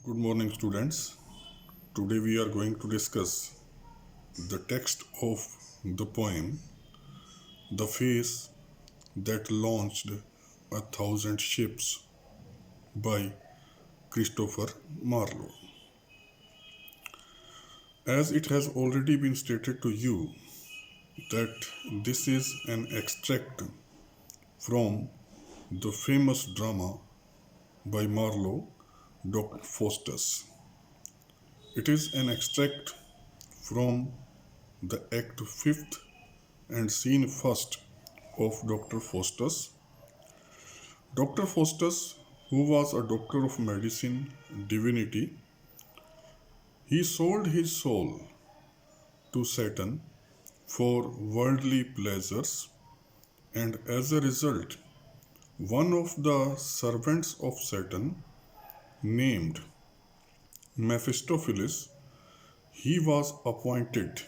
Good morning, students. Today we are going to discuss the text of the poem The Face That Launched 1,000 Ships by Christopher Marlowe. As it has already been stated to you that this is an extract from the famous drama by Marlowe, Dr. Faustus. It is an extract from the Act 5th and Scene 1st of Dr. Faustus. Dr. Faustus, who was a doctor of medicine, divinity, he sold his soul to Satan for worldly pleasures, and as a result, one of the servants of Satan, named Mephistopheles, he was appointed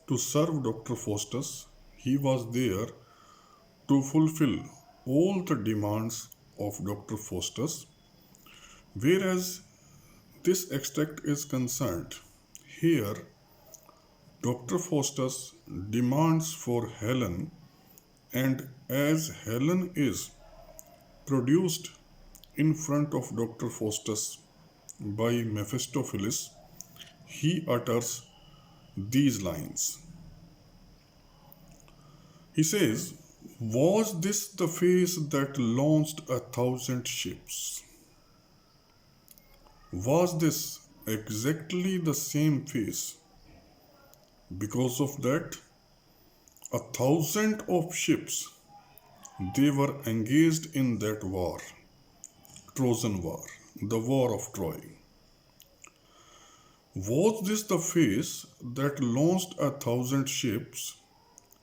to serve Dr. Faustus. He was there to fulfill all the demands of Dr. Faustus. Whereas this extract is concerned, here Dr. Faustus demands for Helen, and as Helen is produced in front of Dr. Faustus by Mephistopheles, he utters these lines. He says, "Was this the face that launched 1,000 ships? Was this exactly the same face? Because of that, 1,000 of ships, they were engaged in that war, Trojan War, the War of Troy. Was this the face that launched 1,000 ships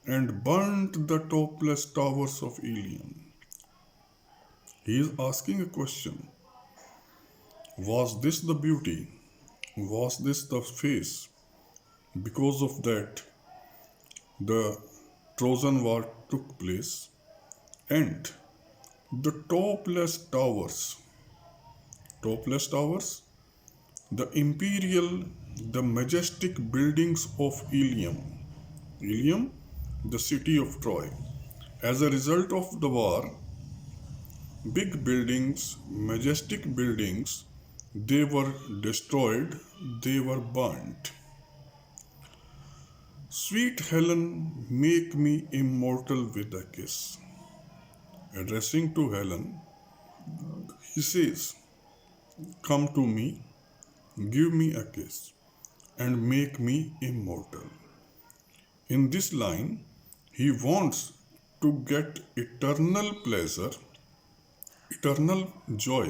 and burnt the topless towers of Ilium?" He is asking a question. Was this the beauty? Was this the face? Because of that, the Trojan War took place, and the topless towers, the imperial, the majestic buildings of Ilium, the city of Troy. As a result of the war, big buildings, majestic buildings, they were destroyed, they were burnt. "Sweet Helen, make me immortal with a kiss." Addressing to Helen, he says, "Come to me, give me a kiss, and make me immortal." In this line, he wants to get eternal pleasure, eternal joy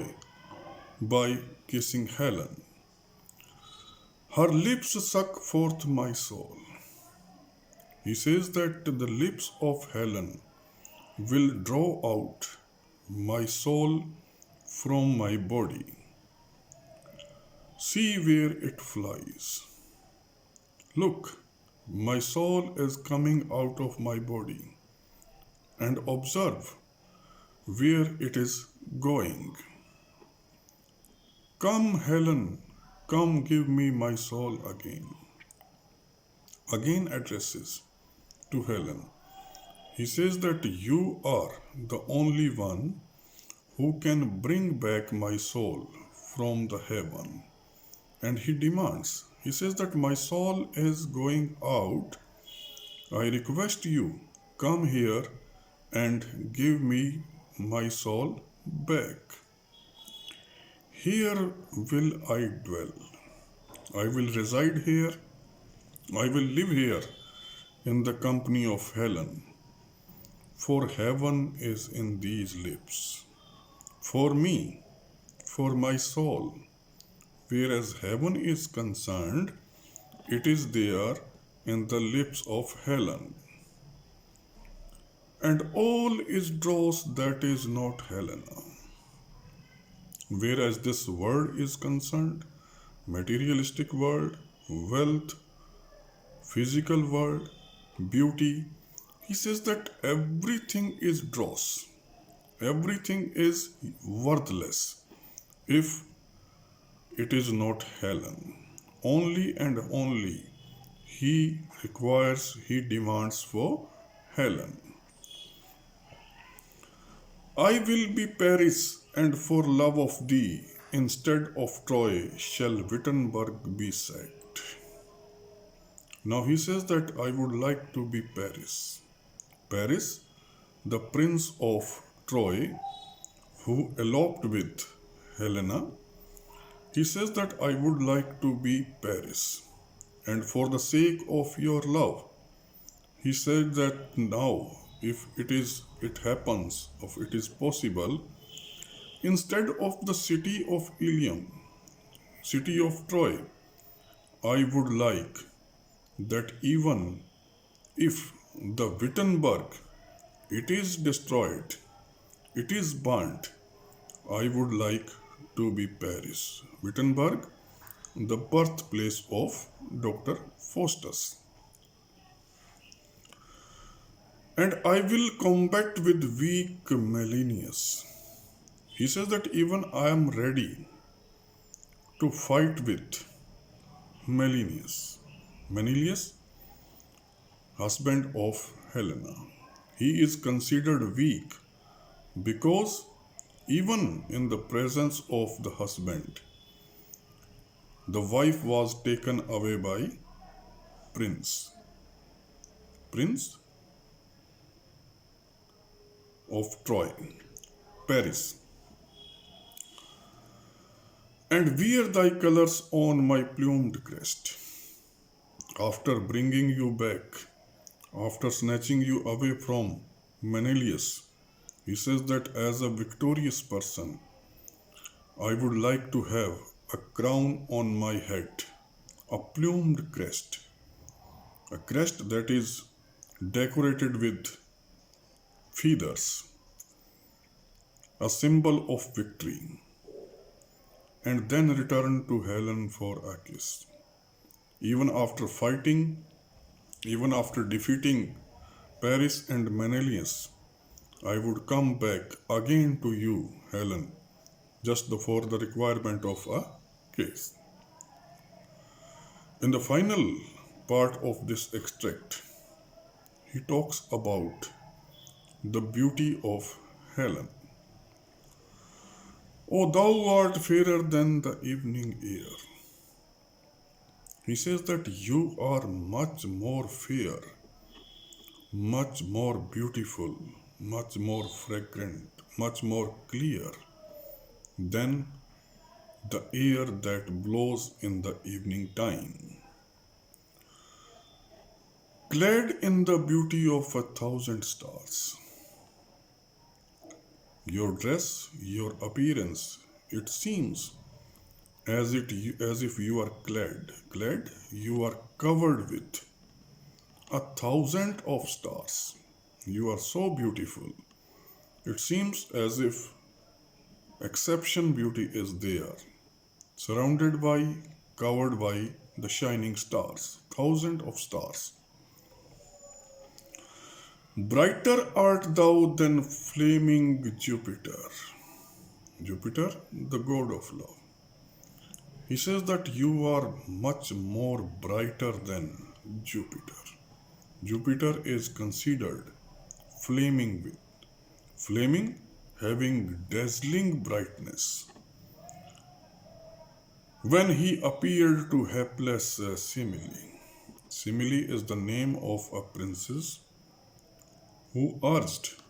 by kissing Helen. "Her lips suck forth my soul." He says that the lips of Helen will draw out my soul from my body. "See where it flies. Look, my soul is coming out of my body, and observe where it is going. Come, Helen, come give me my soul again." Again addresses to Helen. He says that you are the only one who can bring back my soul from the heaven. And he demands, he says that my soul is going out. I request you, come here and give me my soul back. "Here will I dwell. I will reside here. I will live here in the company of Helen. For heaven is in these lips. For me, for my soul. Whereas heaven is concerned, it is there in the lips of Helen. And all is dross that is not Helena." Whereas this world is concerned, materialistic world, wealth, physical world, beauty, he says that everything is dross. Everything is worthless if it is not Helen. Only and only he demands for Helen. I will be Paris, and for love of thee, instead of Troy, shall Wittenberg be sacked. Now he says that I would like to be Paris. Paris, the prince of Troy, who eloped with Helena, he says that I would like to be Paris. And for the sake of your love, he said that now, if it happens, if it is possible, instead of the city of Ilium, city of Troy, I would like that even if the Wittenberg, it is destroyed, it is burnt, I would like to be Paris. Wittenberg, the birthplace of Dr. Faustus. And I will combat with weak Melanius. He says that even I am ready to fight with Menelaus. Menelaus, husband of Helena. He is considered weak because even in the presence of the husband, the wife was taken away by Prince of Troy, Paris. And wear thy colors on my plumed crest. After bringing you back, after snatching you away from Menelaus, he says that as a victorious person, I would like to have a crown on my head, a plumed crest, a crest that is decorated with feathers, a symbol of victory, and then return to Helen for a kiss. Even after fighting, even after defeating Paris and Menelaus, I would come back again to you, Helen, just for the requirement of a kiss. In the final part of this extract, he talks about the beauty of Helen. O thou art fairer than the evening air. He says that you are much more fair, much more beautiful, much more fragrant, much more clear than the air that blows in the evening time. Clad in the beauty of 1,000 stars. Your dress, your appearance, it seems as if you are clad, you are covered with 1,000 of stars. You are so beautiful. It seems as if exception beauty is there, surrounded by, covered by the shining stars, 1,000 of stars. Brighter art thou than flaming Jupiter. Jupiter, the god of love. He says that you are much more brighter than Jupiter. Jupiter is considered flaming, having dazzling brightness. When he appeared to hapless Semele. Semele is the name of a princess who urged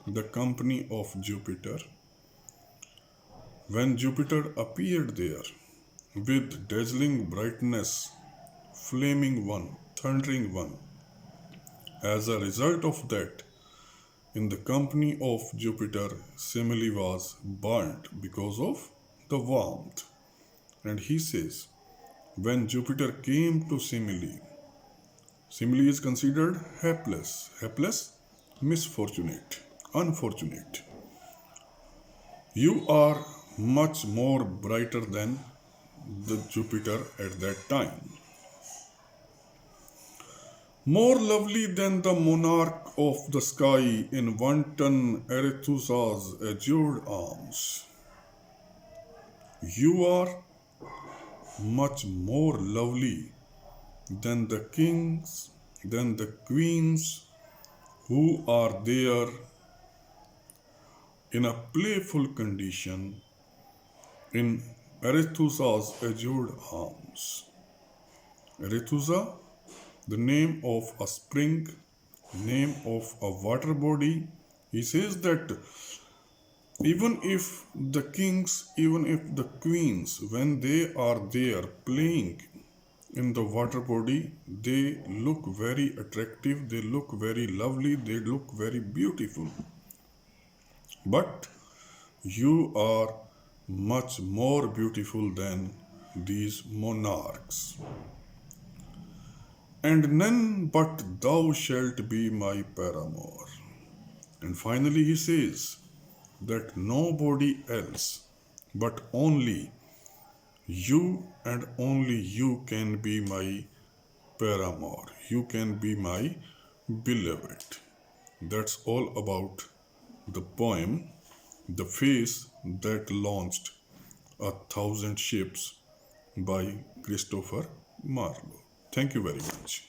the company of Jupiter. When Jupiter appeared there with dazzling brightness, flaming one, thundering one, as a result of that, in the company of Jupiter, Semele was burnt because of the warmth. And he says, when Jupiter came to Semele, Semele is considered hapless, misfortunate, unfortunate. You are much more brighter than the Jupiter at that time. More lovely than the monarch of the sky in wanton Arethusa's azured arms. You are much more lovely than the kings, than the queens who are there in a playful condition in Arethusa's azure arms. Arethusa, the name of a spring, name of a water body. He says that even if the kings, even if the queens, when they are there playing in the water body, they look very attractive, they look very lovely, they look very beautiful. But you are much more beautiful than these monarchs. And none but thou shalt be my paramour. And finally, he says that nobody else but only you and only you can be my paramour. You can be my beloved. That's all about the poem, The Face That Launched 1,000 Ships by Christopher Marlowe. Thank you very much.